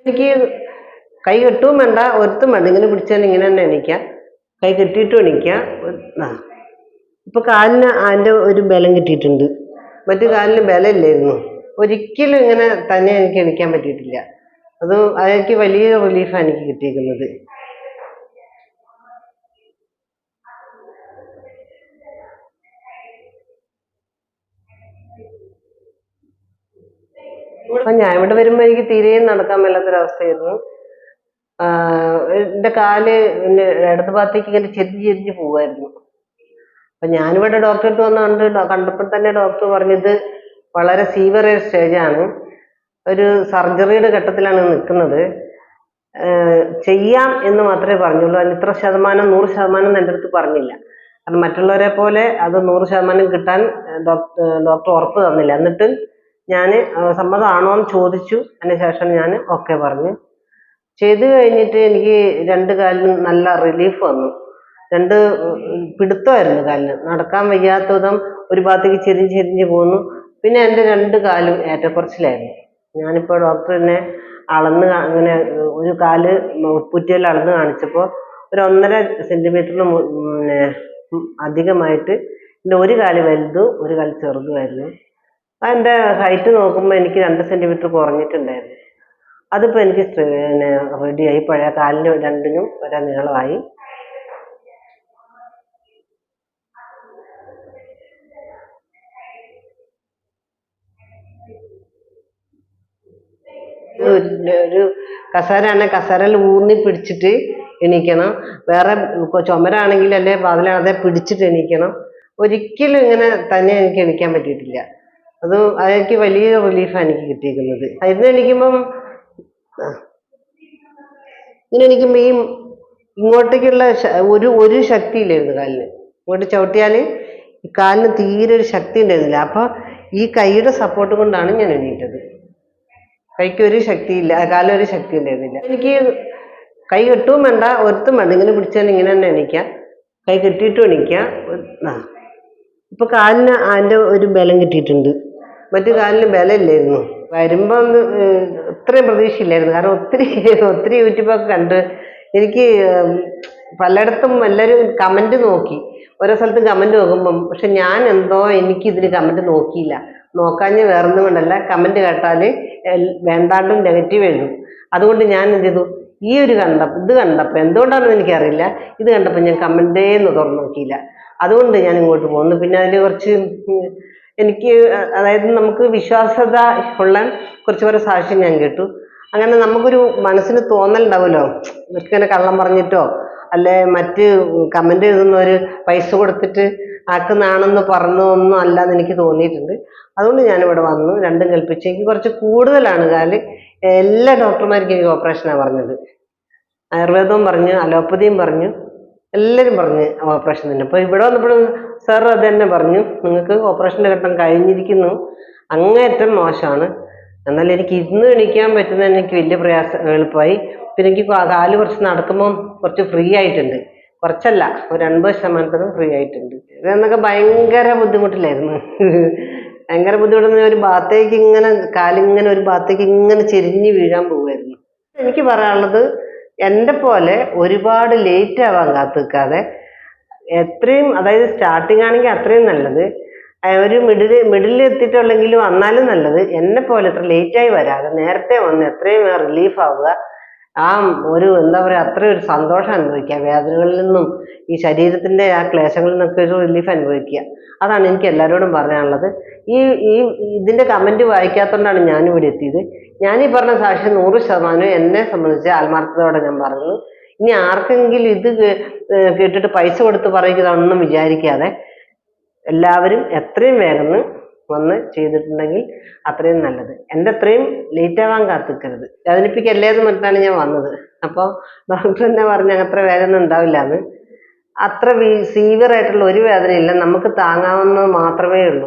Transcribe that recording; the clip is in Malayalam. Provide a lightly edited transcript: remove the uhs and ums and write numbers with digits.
എനിക്ക് കൈ കെട്ടും വേണ്ട, ഒരുത്തും വേണ്ട, ഇങ്ങനെ പിടിച്ചാൽ ഇങ്ങനെ തന്നെ എണീക്കാം, കൈ കെട്ടിയിട്ടും എണീക്കാം. ഇപ്പൊ കാലിന് അതിൻ്റെ ഒരു ബലം കിട്ടിയിട്ടുണ്ട്, മറ്റു കാലിന് ബലമില്ലായിരുന്നു. ഒരിക്കലും ഇങ്ങനെ തന്നെ എനിക്ക് എണീക്കാൻ പറ്റിയിട്ടില്ല. അതെനിക്ക് വലിയ റിലീഫാണ് എനിക്ക് കിട്ടിയിരിക്കുന്നത്. ഞാൻ ഇവിടെ വരുമ്പോൾ എനിക്ക് തീരെയും നടക്കാൻ മേലാത്തൊരവസ്ഥയായിരുന്നു. എൻ്റെ കാല് ഇടത് ഭാഗത്തേക്ക് ഇങ്ങനെ ചെരിഞ്ഞ് പോവായിരുന്നു. അപ്പൊ ഞാനിവിടെ ഡോക്ടറെ അടുത്ത് വന്നുകൊണ്ട് കണ്ടപ്പോൾ തന്നെ ഡോക്ടർ പറഞ്ഞത് വളരെ സീവിയർ സ്റ്റേജാണ്, ഒരു സർജറിയുടെ ഘട്ടത്തിലാണ് നിൽക്കുന്നത്, ചെയ്യാം എന്ന് മാത്രമേ പറഞ്ഞുള്ളൂ. അതിന് ഇത്ര ശതമാനം 100% എൻ്റെ അടുത്ത് പറഞ്ഞില്ല. കാരണം മറ്റുള്ളവരെ പോലെ അത് 100% കിട്ടാൻ ഡോക്ടർ ഉറപ്പ് തന്നില്ല. എന്നിട്ട് ഞാൻ സമ്മതമാണോ എന്ന് ചോദിച്ചു. അതിന് ശേഷം ഞാൻ ഓക്കെ പറഞ്ഞു. ചെയ്ത് കഴിഞ്ഞിട്ട് എനിക്ക് 2 കാലിലും നല്ല റിലീഫ് വന്നു. 2 പിടുത്തമായിരുന്നു കാലിന്, നടക്കാൻ വയ്യാത്ത വിധം ഒരു ഭാഗത്തേക്ക് ചെരിഞ്ഞ് പോകുന്നു. പിന്നെ എൻ്റെ 2 കാലും ഏറ്റക്കുറച്ചിലായിരുന്നു. ഞാനിപ്പോൾ ഡോക്ടറിനെ അളന്ന് ഇങ്ങനെ ഒരു കാല് ഉപ്പൂറ്റിയിൽ അളന്ന് കാണിച്ചപ്പോൾ ഒരു 1.5 സെൻറ്റിമീറ്ററിന് അധികമായിട്ട് എൻ്റെ ഒരു കാല് വലുതും ഒരു കാല് ചെറുതുമായിരുന്നു. അതിൻ്റെ ഹൈറ്റ് നോക്കുമ്പോൾ എനിക്ക് 2 സെൻറ്റിമീറ്റർ കുറഞ്ഞിട്ടുണ്ടായിരുന്നു. അതിപ്പോൾ എനിക്ക് റെഡിയായി, പഴയ കാലിന് 2നും ഒരേ നീളമായി. ഒരു കസേരയിൽ ഊന്നി പിടിച്ചിട്ട് എണീക്കണം. വേറെ ചുമരാണെങ്കിൽ അല്ലെ വാതിലാതെ പിടിച്ചിട്ട് എണീക്കണം. ഒരിക്കലും ഇങ്ങനെ തന്നെ എനിക്ക് എണീക്കാൻ പറ്റിയിട്ടില്ല. അതെനിക്ക് വലിയ റിലീഫാണ് എനിക്ക് കിട്ടിയിരിക്കുന്നത്. അതിന് എണീക്കുമ്പം ഇങ്ങനെ എണീക്കുമ്പോൾ ഈ ഇങ്ങോട്ടേക്കുള്ള ഒരു ശക്തിയില്ലായിരുന്നു കാലിന്. ഇങ്ങോട്ട് ചവിട്ടിയാൽ ഈ കാലിന് തീരെ ഒരു ശക്തി ഉണ്ടായിരുന്നില്ല. അപ്പൊ ഈ കൈയുടെ സപ്പോർട്ട് കൊണ്ടാണ് ഞാൻ എണീറ്റത്. കൈക്കൊരു ശക്തിയില്ല, കാലൊരു ശക്തി ഉണ്ടായിരുന്നില്ല. എനിക്ക് കൈ കെട്ടും വേണ്ട, ഒരുത്തും വേണ്ട, ഇങ്ങനെ പിടിച്ചാൽ ഇങ്ങനെ തന്നെ എണീക്കാം, കൈ കെട്ടിയിട്ടും എണീക്കാം. ഇപ്പൊ കാലിന് അതിൻ്റെ ഒരു ബലം കിട്ടിയിട്ടുണ്ട്, മറ്റു കാലിന് ബലമില്ലായിരുന്നു. വരുമ്പം ഇത്രയും പ്രതീക്ഷയില്ലായിരുന്നു. കാരണം ഒത്തിരി യൂട്യൂബൊക്കെ കണ്ട് എനിക്ക് പലയിടത്തും എല്ലാവരും കമന്റ് നോക്കി, ഓരോ സ്ഥലത്തും കമന്റ് നോക്കുമ്പം, പക്ഷെ ഞാൻ എന്തോ ഇതിന് കമന്റ് നോക്കിയില്ല. നോക്കാഞ്ഞ് വേറൊന്നും കൊണ്ടല്ല, കമന്റ് കേട്ടാൽ വേണ്ടാണ്ടും നെഗറ്റീവ് എഴുതും. അതുകൊണ്ട് ഞാൻ എന്ത് ചെയ്തു, ഇത് കണ്ടപ്പോൾ എന്തുകൊണ്ടാണെന്ന് എനിക്കറിയില്ല, ഇത് കണ്ടപ്പോൾ ഞാൻ കമന്റേന്ന് തുറന്നു നോക്കിയില്ല. അതുകൊണ്ട് ഞാൻ ഇങ്ങോട്ട് പോന്നു. പിന്നെ അതിൽ കുറച്ച് എനിക്ക്, അതായത് നമുക്ക് വിശ്വാസ്യത ഉള്ള കുറച്ച് പേരെ സാക്ഷ്യം ഞാൻ കേട്ടു. അങ്ങനെ നമുക്കൊരു മനസ്സിന് തോന്നലുണ്ടാവുമല്ലോ, ഇങ്ങനെ കള്ളം പറഞ്ഞിട്ടോ അല്ലെ മറ്റ് കമന്റ് എഴുതുന്നവർ പൈസ കൊടുത്തിട്ട് ആക്കുന്നതാണെന്ന് പറഞ്ഞൊന്നും അല്ലാന്ന് എനിക്ക് തോന്നിയിട്ടുണ്ട്. അതുകൊണ്ട് ഞാനിവിടെ വന്നു, 2ഉം കൽപ്പിച്ച്. എനിക്ക് കുറച്ച് കൂടുതലാണ് കാല്. എല്ലാ ഡോക്ടർമാർക്കും എനിക്ക് ഓപ്പറേഷനാണ് പറഞ്ഞത്. ആയുർവേദവും പറഞ്ഞു, അലോപ്പതിയും പറഞ്ഞു, എല്ലാവരും പറഞ്ഞ് ഓപ്പറേഷൻ തന്നെ. അപ്പോൾ ഇവിടെ വന്നപ്പോഴും സാർ അത് തന്നെ പറഞ്ഞു, നിങ്ങൾക്ക് ഓപ്പറേഷൻ്റെ ഘട്ടം കഴിഞ്ഞിരിക്കുന്നു, അങ്ങേയറ്റം മോശമാണ്. എന്നാൽ എനിക്ക് ഇരുന്ന് എണീക്കാൻ പറ്റുന്ന എനിക്ക് വലിയ എളുപ്പമായി. പിന്നെ എനിക്ക് കാല് കുറച്ച് നടക്കുമ്പോൾ കുറച്ച് ഫ്രീ ആയിട്ടുണ്ട്. കുറച്ചല്ല, ഒരു 80% ഫ്രീ ആയിട്ടുണ്ട്. ഇതെന്നൊക്കെ ഭയങ്കര ബുദ്ധിമുട്ടിലായിരുന്നു. ഭയങ്കര ബുദ്ധിമുട്ടെന്ന്, ഒരു ഭാഗത്തേക്ക് ഇങ്ങനെ കാലിങ്ങനെ ഒരു ഭാഗത്തേക്ക് ഇങ്ങനെ ചെരിഞ്ഞ് വീഴാൻ പോവുമായിരുന്നു. എനിക്ക് പറയാനുള്ളത്, എൻ്റെ പോലെ ഒരുപാട് ലേറ്റ് ആവാൻ കാത്തു നിൽക്കാതെ എത്രയും, അതായത് സ്റ്റാർട്ടിങ് ആണെങ്കിൽ അത്രയും നല്ലത്, ഒരു മിഡിൽ എത്തിയിട്ടുള്ളെങ്കിലും വന്നാലും നല്ലത്, എന്നെ പോലെ ഇത്ര ലേറ്റായി വരാതെ നേരത്തെ വന്ന് എത്രയും റിലീഫ് ആവുക. എന്താ പറയുക, അത്രയും ഒരു സന്തോഷം അനുഭവിക്കുക, വേദനകളിൽ നിന്നും ഈ ശരീരത്തിൻ്റെ ആ ക്ലേശങ്ങളിൽ നിന്നൊക്കെ ഒരു റിലീഫ് അനുഭവിക്കുക. അതാണ് എനിക്ക് എല്ലാവരോടും പറയാനുള്ളത്. ഇതിൻ്റെ കമൻറ്റ് വായിക്കാത്തതുകൊണ്ടാണ് ഞാനിവിടെ എത്തിയത്. ഞാനീ പറഞ്ഞ സാക്ഷ്യം 100% എന്നെ സംബന്ധിച്ച് ആത്മാർത്ഥതയോടെ ഞാൻ പറഞ്ഞു. ഇനി ആർക്കെങ്കിലും ഇത് കേട്ടിട്ട് പൈസ കൊടുത്ത് പറയുന്നതാണെന്നും വിചാരിക്കാതെ എല്ലാവരും എത്രയും വേഗം വന്ന് ചെയ്തിട്ടുണ്ടെങ്കിൽ അത്രയും നല്ലത്. എൻ്റെ അത്രയും ലേറ്റ് ആവാൻ കാത്തിക്കരുത്, വേദനിപ്പിക്കല്ലേന്ന് പറഞ്ഞിട്ടാണ് ഞാൻ വന്നത്. അപ്പോൾ ഡോക്ടർ തന്നെ പറഞ്ഞ് അത്ര വേദന ഉണ്ടാവില്ല എന്ന്. അത്ര സീവിയർ ആയിട്ടുള്ള ഒരു വേദനയില്ല, നമുക്ക് താങ്ങാവുന്നത് മാത്രമേ ഉള്ളൂ.